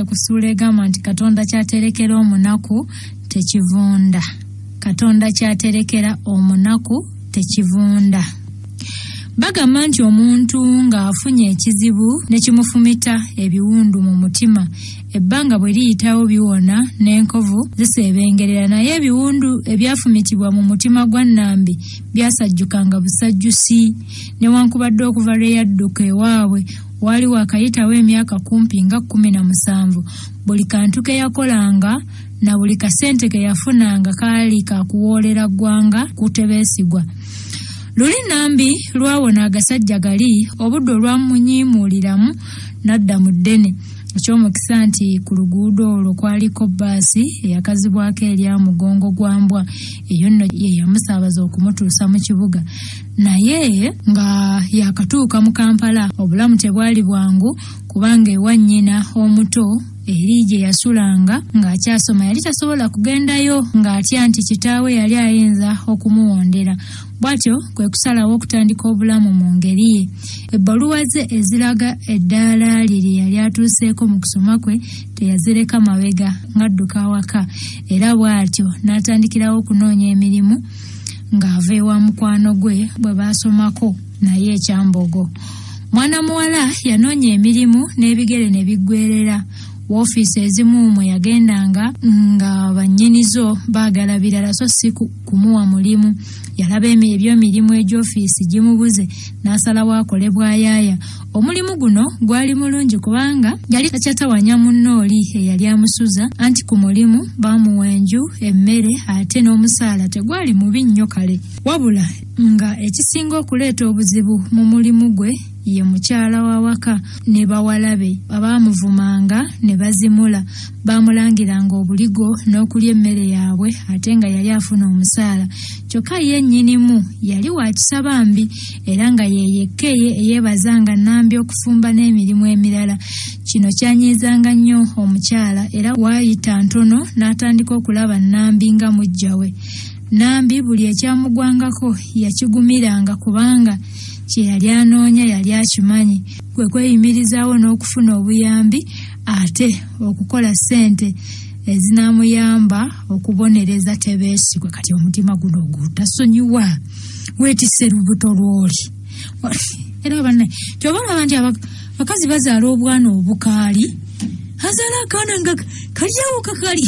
tugenze kusuula egamba nti Katonda kyaterekera omunaku tekivunda. Katonda kyaterekera omunaku tekivunda. Bagamba nti omuntu ng'afunye ekizibu ne kimufumita ebiwundu mu mutima, ebbanga bwe liyitawo biwona n'enkovu ziseebengerera, naye ebiwundu ebyafumitibwa mu mutima gwa Nambi byasajjukanga busajjusi. Newankubadde okuva lwe yadduka ewaabwe waliwo akayitawo emyaka kumpi nga 17, buli kantu ke yakolanga na buli kasente ke yafunanga kaali kakuwoolera ggwanga kutebeesigwa. Luli Nambi lwawona agasajja gali obudde olwamunyiimuuliramu n'adda mu ddene. Eky'omukisa nti ku luguudo olwo kwaliko bbaasi eyakazibwako erya mugongo gwa mbwa, eyo nno ye yamusaabaza okumutuusa mu kibuga. Naye nga yakatuuka mu Kampala obulamu tebwali bwangu, kubanga ewa nnyina omuto eri gye yasulanga ng'akyasoma yali tasobola kugendayo, ng'atya nti kitaawe yali ayinza okumuwondera. Bw'atyo kwe kusalawo okutandika obulamu mu ngeri ye. Ebbaluwa ze eziraga eddaala lye lye yali atuuseeko mu kusoma kwe teyazireka mabega, ng'adduka awaka, era bw'atyo n'atandikirawo okunoonya emirimu ng'ava ewa mukwano gwe bwe baasomako naye ekyambogo. Mwana muwala yanoonya emirimu n'ebigere ne biggwerera. Woofiisi ezimu mwe yagendanga nga bannyinizo baagala birala so si kumuwa mulimu. Yalaba eby'emirimu egy'ofiisi gimubuze n'asalawo akole bwayaaya. Omulimu guno gwali mulungi kubanga yali takyatawanya munno oli eyali amusuza, anti ku mulimu baamuwa enju, emmere ate n'omusaala tegwali mubi nnyo kale. Wabula nga ekisinga okuleeta obuzibu mu mulimu gwe ye mukyala w'awaka ne bawala be abaamuvumanga ne bazimula. Baamulangiranga obuligo n'okulya emmere yaabwe ate nga yali afuna omusaala. Kyokka ye nnyinimu yali wa kisa bambi, era nga yeyekka eyeebazanga Nambi okufumba n'emirimu emirala. Kino kyanyiizanga nnyo omukyala, era waayita ntono n'atandika okulaba Nambi nga mujja we. Nambi buli ekyamugwangako yakigumiranga kubanga kye yali anoonya yali akimanyi, kwe kweyimirizaawo n'okufuna obuyambi ate okukola ssente ezinaamuyamba okubonereza tebeesigwe. Kati omutima guno ogutasonyiwa weetisse lubuto lw'oli. Era banne tyobalaba nti abakazi bazaala obwana obukaali, azaala akaana nga kalyawo kakali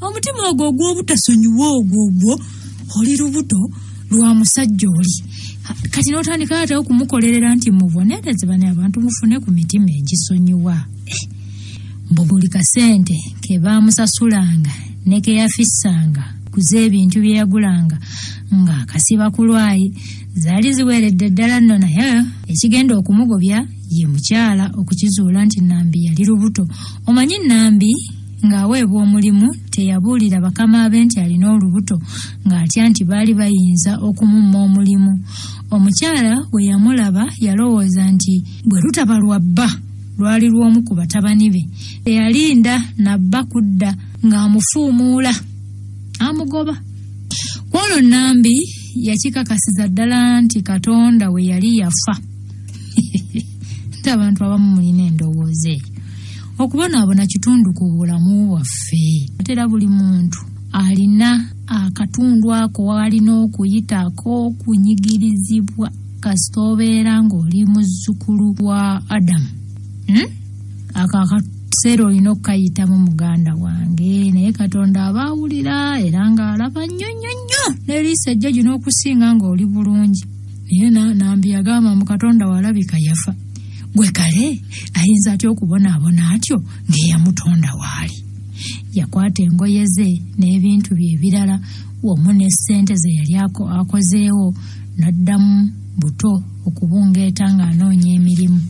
omutima ogwo ogw'obutasonyiwa ogwo oli lubuto lwa musajja oli. Kati n'otandika ate okumukolerera nti mubonereze bane abantu mufune ku mitima egisonyiwa. Mbu buli kasente ke baamusasulanga ne ke yafissanga kuze ebintu bye yagulanga ng'akasiba ku lwayi zaali ziweeredde ddala nno, naye ekigenda okumugobya ye mukyala okukizuula nti Nambi yali lubuto. Omanyi Nambi ng'aweebwa omulimu teyabuulira bakama be nti alina olubuto, ng'atya nti baali bayinza okumumma omulimu. Omukyala bwe yamulaba yalowooza nti bwe lutaba lwa bba lwali lw'omu ku batabani be. Teyalinda nabba kudda ng'amufuumuula amugoba. Kwolwo Nambi yakikakasiza ddala nti Katonda we yali yafa. Nti abantu abamu mulina endowooza eyo. Okubonaabona kitundu ku bulamu bwaffe. Atera buli muntu alina akatundu ako walina okuyitako kunyigirizibwa kasita obeera ng'oli muzzukulu wa Adamu. Ako akaseera olina okukayitamu muganda wange, naye Katonda abaawulira era ng'alaba nnyo n'eriisa ejja gino okusinga ng'oli bulungi. Naye Nambi yagamba mu Katonda walabika yafa. Gwe kale ayinza atya okubonaabona atyo ng'eyamutonda waali? Yakwata engoye ze n'ebintu bye ebirala wamu n'essente ze yali akozeewo n'addamu buto okubungeeta ng'anoonya emirimu.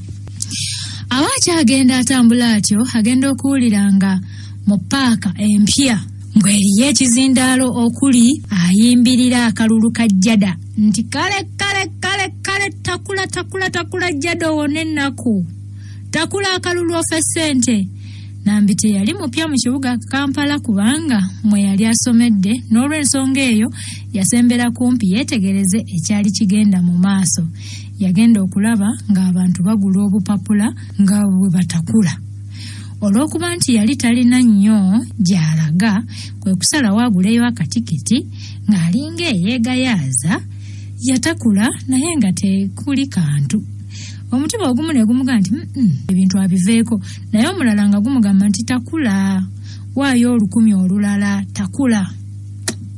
Aba akyagenda atambula atyo agenda okuwulira nga mu paaka empya ng'eriyo ekizindaalo okuli ayimbirira akalulu ka Jada nti kale takula Jada owone ennaku, takula akalulu ofe ssente. Nambi teyali mupya mu kibuga Kampala kubanga mwe yali asomedde, n'olw'ensonga eyo yasembera kumpi yeetegereze ekyali kigenda mu maaso. Yagenda okulaba ng'abantu bagula obupapula nga bwe batakula. olw'okuba nti yali talina nnyo gy'alaga kwe kusalawo aguleyo akatikiti ng'alinga eyeegayaaza. Yatakula naye nga tekuli kantu. Omutima ogumu ne gumuga nti ebintu abiveeko, naye omulala nga gumugamba nti takula, waayo 10 olulala, takula.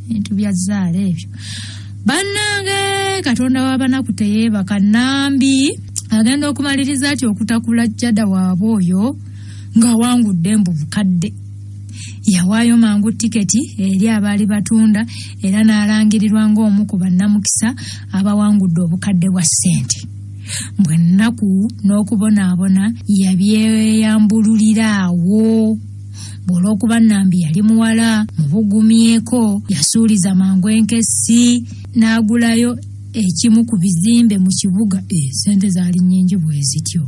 Bintu bya zzaala ebyo. Bannange Katonda w'abanaku teyeebaka. Nambi agenda okumaliriza ati okutakula jjada waabwe oyo ng'awangudde mbu bukadde. Yawaayo mangu tiketi eri abaali batunda era n'alangirirwa ng'omu ku bannamukisa abawangudde obukadde bwa ssente. Bwe nnaku n'okubonaabona yabyeyambululira awo. Olw'okuba Nambi yali muwala mubugumyeko, yasuuliza mangu enkesi n'agulayo ekimu ku bizimbe mu kibuga. Sente zaali nnyingi bwe zityo.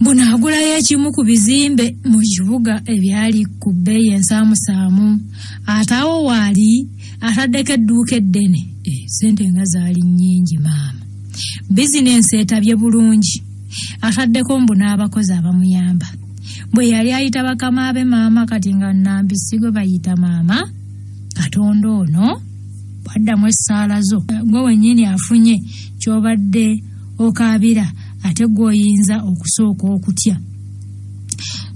Bwe agulayo ekimu ku bizimbe mu kibuga ebyali ku bbeeyi ensaamusaamu. Ate awo waali ataddeko edduuka eddene. Sente nga zaali nnyingi maama. Bizinensi etabye bulungi. Ataddeko mbu n'abakozi abamuyamba. Bwe yali ayita bakama be maama kati nga Nambi sigo bayita maama. Katonda ono bwaddamu essaala zo gwe wennyini afunye ky'obadde okaabira ate gw'oyinza okusooka okutya.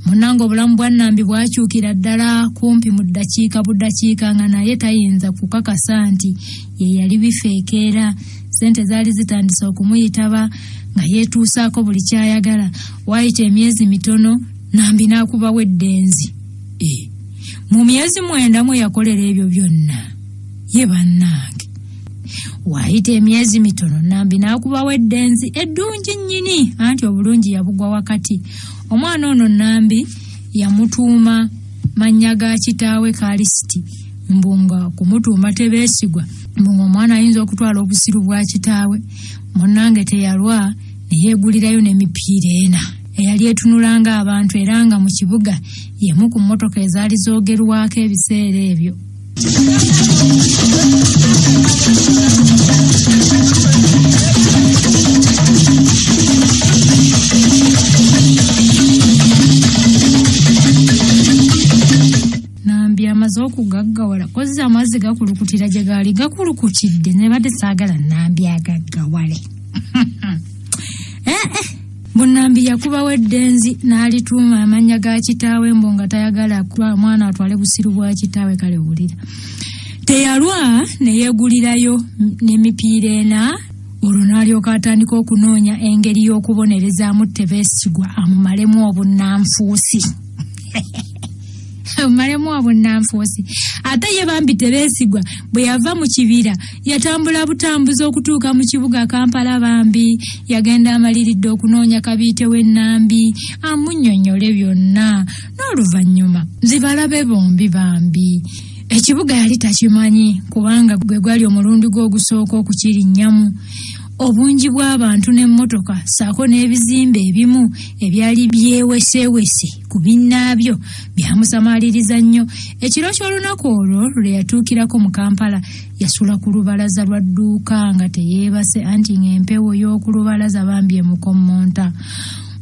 Munnange obulamu bwa Nambi bwakyukira ddala kumpi mu buddakiika nga naye tayinza kukakasa nti ye yali bifeekeera. Sente zaali zitandise okumuyitaba nga yeetuusaako buli kyayagala. Waayita emyezi mitono Nambi n'akubawo eddenzi. Mu myezi 9 mwe yakolera ebyo byonna. Ye bannange. Waayita emyezi mitono Nambi n'akubawo eddenzi eddungi nnyini anti obulungi yabugwa wakati. Omwana ono Nambi yamutuuma mannya ga kitaawe Kalisiti. Mbunga kumutuuma tebeesigwa. Mbunga omwana ayinza okutwala obusiru bwa kitaawe. Munnange teyalwa ne yeegulirayo n'emipiira ena. Eyali etunulanga abantu era nga mu kibuga yemu ku mmotoka ezaali zoogerwako ebiseera ebyo. Nambi amaze okugaggawala kozza amazzi gakulukutira gye gaali gakulukutidde ne badde saagala Nambi agaggawale. Nambi yakubawo eddenzi n'alituuma amannya ga kitaawe mbu nga tayagala mwana atwale busiru bwa kitaawe. Kale wulira. Teyalwa ne yeegulirayo n'emipiira ena. Olwo n'alyoka atandika okunoonya engeri y'okubonerezaamu tebeesigwa amumalemu obunnanfuusi. Amumalemu obunnanfuusi. Ate ye bambi tebeesigwa bwe yava mu kibira yatambula butambuzi okutuuka mu kibuga Kampala. Bambi yagenda amaliridde okunoonya kabiite we Nambi amunnyonnyole byonna. N'oluvannyuma zibalabe bombi bambi. Ekibuga yali takimanyi kubanga gwe gwali omulundi gwe ogusooka okukirinnyamu. Obungi bw'abantu n'emmotoka saako n'ebizimbe ebimu ebyali byeweseewese ku binnaabyo byamusamaaliriza nnyo. Ekiro ky'olunaku olwo lwe yatuukirako mu Kampala yasula ku lubalaza lwa dduuka nga teyeebase anti ng'empewo y'oku lubalaza bambi emukommonta.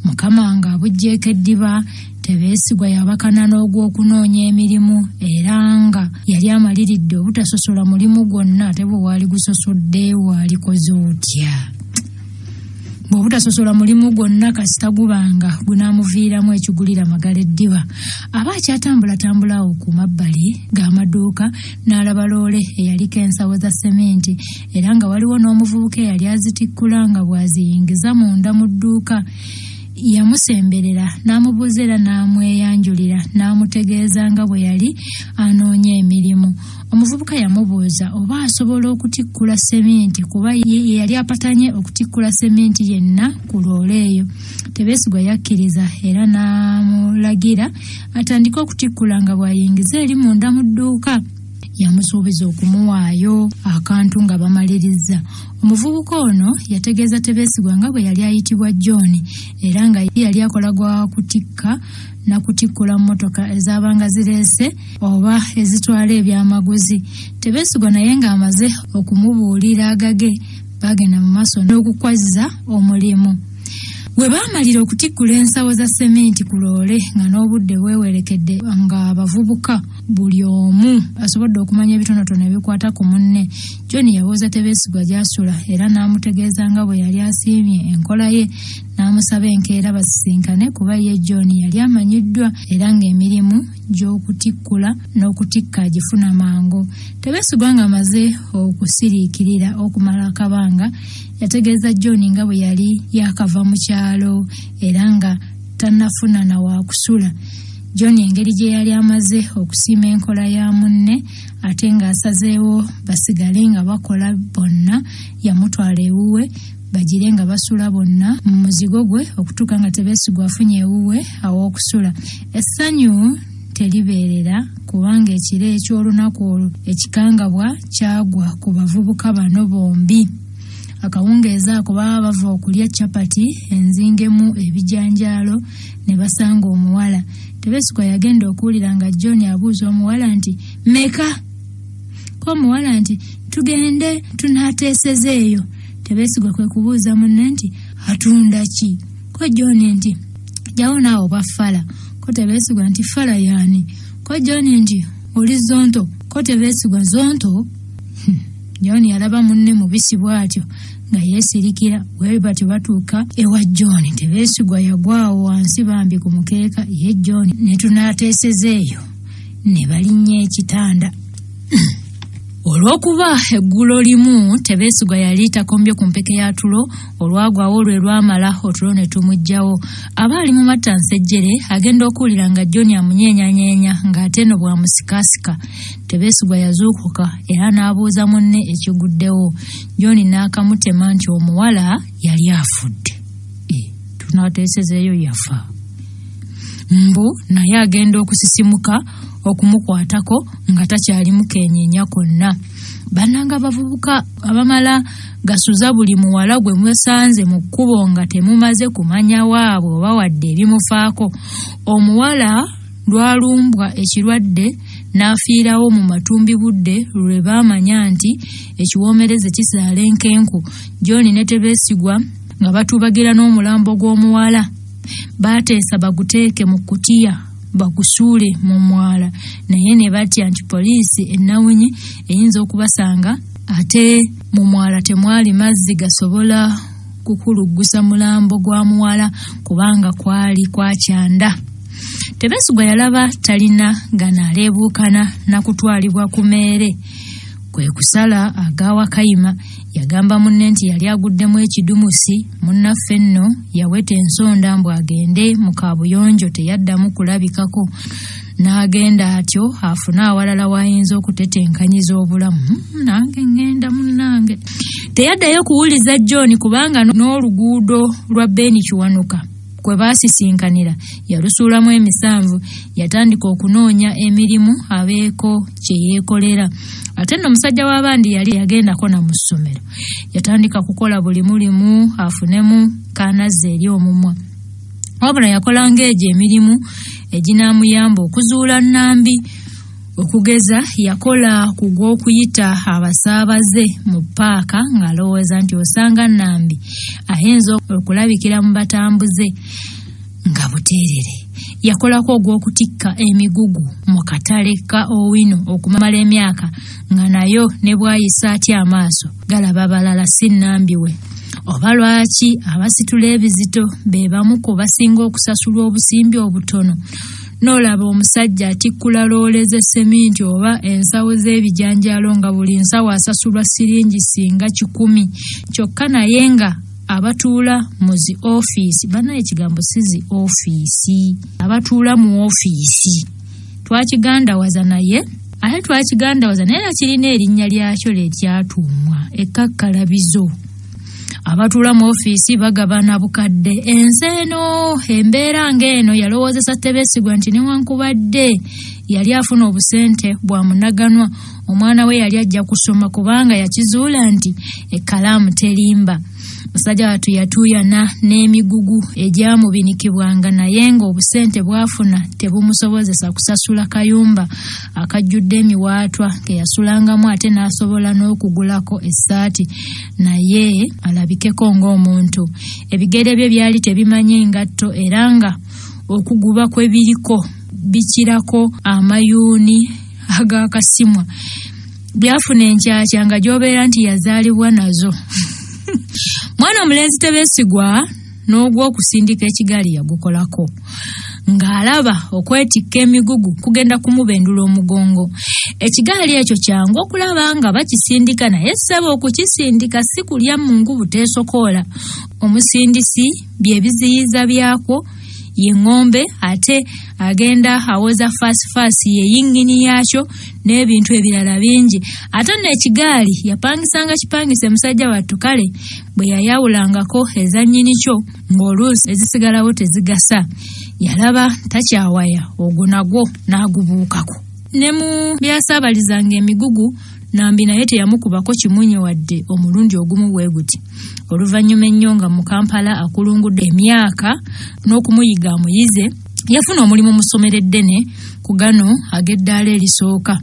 Mukama nga abuggyeko eddiba tebeesigwa yabakana n'ogw'okunoonya emirimu era nga yali amaliridde obutasosola mulimu gwonna ate bwe waali gusosodde waalikoze otya. Bw'obutasosola mulimu gwonna kasita gubanga gunaamuviiramu ekigulira magala eddiba. Aba akyatambula awo ku mabbali g'amaduuka n'alaba loole eyaliko ensawo za sementi era nga waliwo n'omuvubuka eyali azitikkula nga bw'aziyingiza munda mu dduuka. Yamusemberera n'amubuuza era n'amweyanjulira n'amutegeeza nga bwe yali anoonya emirimu. Omuvubuka yamubuuza oba asobola okutikkula sementi kuba ye yali apatanye okutikkula sementi yenna ku loole eyo. Tebeesigwa yakkiriza era n'amulagira atandike okutikkula nga bw'ayingiza eri munda mu dduuka. Yamusuubiza okumuwaayo akantu nga bamaliriza. Omuvubuka ono yategeeza Tebeesigwa nga bwe yali ayitibwa John era nga yali akola gwa kutikka na kutikkula mmotoka ezaabanga zireese oba ezitwala ebyamaguzi. Tebeesigwa naye ng'amaze okumubuulira agage bagenda mu maaso n'okukwaziza omulimu. Bwe baamalira okutikkula ensawo za sementi ku loole nga n'obudde bwewerekedde nga abavubuka buli omu asobodde okumanya ebitonotono ebikwata ku munne, John yabuuza Tebesigwa gy'asula era n'amutegeeza nga bwe yali asiimye enkola ye, n'amusaba enkeera basisinkane kuba ye John yali amanyiddwa era ng'emirimu gy'okutikkula n'okutikka agifuna mangu. Tebesigwa ng'amaze okusiriikirira okumala akabanga, yategeeza John nga bwe yali yakava mu kyalo era nga tannafuna na waakusula. John engeri gye yali amaze okusiima enkola ya munne ate ng'asazeewo basigale nga bakola bonna, yamutwala ewuwe bagire nga basula bonna mu muzigo gwe okutuuka nga Tebesigwa afunye ewuwe aw'okusula. Essanyu teribeerera kubanga ekiro eky'olunaku olwo ekikangabwa kyagwa ku bavubuka bano bombi. Akawungeezi ako baba bava okulya capati enzingemu ebijanjaalo ne basanga omuwala. Tebesigwa yagenda okuwulira nga John abuuza omuwala nti meka? Ko omuwala nti tugende tunaateesezeeyo. Tebesigwa kwe kubuuza munne nti atunda ki? Ko John nti jawo naawe obwa ffala. Ko Tebesigwa nti ffala yaani? Ko John nti oli zonto. Ko Tebesigwa zonto? John yalaba munne mubisi bw'atyo nga yeesirikira. Bwe batyo batuuka ewa John, Tebesigwa yagwawo wansi bambi ku mukeeka, ye John ne tunaateesezeeyo ne balinnya ekitanda. Olw'okuba eggulo limu Tebesigwa yali takombye ku mpeke ya tulo, olwagwawo lwe lwamala otulo ne tumuggyawo. Abaali mu mattansejjere agenda okuwulira nga John amunyeenyanyeenya ng'ate no bwamusikasika. Tebesigwa yazuukuka era n'abuuza munne ekiguddewo. John n'akamutema nti omuwala yali afudde. Tunaateesezeeyo yafa. Mbu naye agenda okusisimuka okumukwatako nga takyali mukeenyeenya konna. Bannanga abavubuka abamala gasuza buli muwala gwe musanze mu kkubo nga temumaze kumanya waabwe oba wadde ebimufaako. Omuwala lwalumbwa ekirwadde n'afiirawo mu matumbi budde lwe baamanya nti ekiwoomereze kizaala enkenku. John ne Tebesigwa nga batubagira n'omulambo gw'omuwala baateesa baguteeke mu kutiya bagusuule mu mwala, naye ne batya nti poliisi ennawunyi eyinza okubasanga ate mu mwala temwali mazzi gasobola kukuluggusa mulambo gwa muwala kubanga kwali kwakyanda. Tebesigwa yalaba talina ganaaleebuukana na kutwalibwa ku meere. Kwe kusala agawa Kayima, yagamba munne nti yali aguddemu ekidumusi. Munnaffe nno yaweta ensonda mbu agende mu kaabuyonjo, teyaddamu kulabikako. N'agenda atyo afune awalala wayinza okutetenkanyiza obulamu. Nange ngenda munnange. Teyaddayo kuwuliza John kubanga n'oluguudo lwa Beni Kiwanuka kwe baasisinkanira yalusuulamu emisanvu. Yatandika okunoonya emirimu abeeko kye yeekolera. Ate nno omusajja w'abandi yali yagendako na mu ssomero. Yatandika kukola buli mulimu afunemu kaanazza eri omumwa. Wabula yakolanga egyo emirimu eginaamuyamba okuzuula nnambi. Okugeza yakola ku gw'okuyita abasaabaze mu paaka ng'alowooza nti osanga nnambi ayinza okulabikira mu batambuze nga buteerere. Yakolako ogw'okutikka emigugu mu katale ka Owino okumala emyaka nga nayo ne bw'ayisa atya amaaso galaba balala si nnambi we. Oba lwaki abasitula ebizito be bamu ku basinga okusasulwa obusimbi obutono. N'olaba omusajja atikkula loole z'esseminti oba ensawo z'ebijanjaalo nga buli nsawo asasulwa siringi singa 10 kyokka, naye nga abatuula mu zi ofiisi, bana ekigambo si zi ofiisi, abatuula mu ofiisi twakigandawaza naye ate twakigandawaza naye kirina erinnya lyakyo ly'ekyatuumwa ekkakkalabizo. Abatuula mu ofiisi bagabana bukadde. Ensi eno embeera ng'eno yalowoozesa Tebesigwa nti newankubadde yali afuna obusente bwa munaganwa omwana we yali ajja kusoma kubanga yakizuula nti ekkalaamu terimba. Musajja watu yatuuyana n'emigugu egyamubinikibwanga naye ng'obusente bwafuna tebumusobozesa kusasula kayumba akajjudde emiwaatwa ke yasulangamu ate n'asobola n'okugulako essaati naye alabikeko ng'omuntu. Ebigere bye byali tebimanyi ngatto era nga okuguba kwe biriko bikirako amayuuni agakasimwa. Byafuna enkyakya nga gy'obeera nti yazaalibwa nazo. Mwana omulenzi tebeesigwa n'ogw'okusindika ekigaali yagukolako ng'alaba okwetikka emigugu kugenda kumubendula omugongo. Ekigaali ekyo kyangu okulaba nga bakisindika naye ssebo okukisindika si kulya mungu buteesokoola. Omusindisi bye biziyiza byakwo ye ng'ombe ate agenda awoza faasi ye yingini yakyo n'ebintu ebirala bingi. Ate n'ekigaali yapangisanga kipangise musajja wattu kale bwe yayawulangako ezannyini kyo ng'oluusi ezisigalawo tezigasa. Yalaba takyawaya ogwo nagwo n'agubuukako. Ne mu byasaabalizanga emigugu nambi naye teyamukubako kimunye wadde omulundi ogumu bwe guti. Oluvannyuma ennyo nga mu Kampala akulungudde emyaka n'okumuyiga amuyize, yafuna omulimu mu ssomero eddene ku gano ag'eddaala erisooka.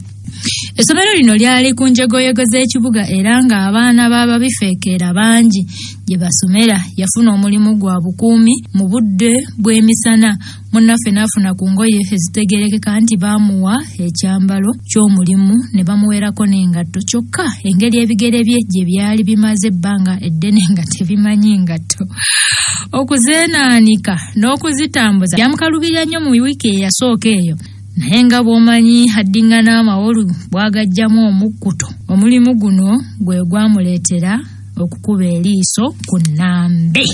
Essomero lino lyali ku njegoyego z'ekibuga era ng'abaana b'ababifeekeera bangi gye basomera. Yafuna omulimu gwa bukuumi mu budde bw'emisana. Munnaffe n'afuna ku ngoye ezitegerekeka nti baamuwa ekyambalo ky'omulimu ne bamuweerako n'engatto. Kyokka engeri ebigere bye gye byali bimaze ebbanga eddene nga tebimanyi ngatto. Okuzeenaanika n'okuzitambuza byamukalubirira nnyo mu wiiki eyasooka eyo. Naye nga bw'omanyi addingana amawolu bwagajjamu omukkuto, omulimu guno gwe gwamuleetera okukuba eriiso ku nnambe.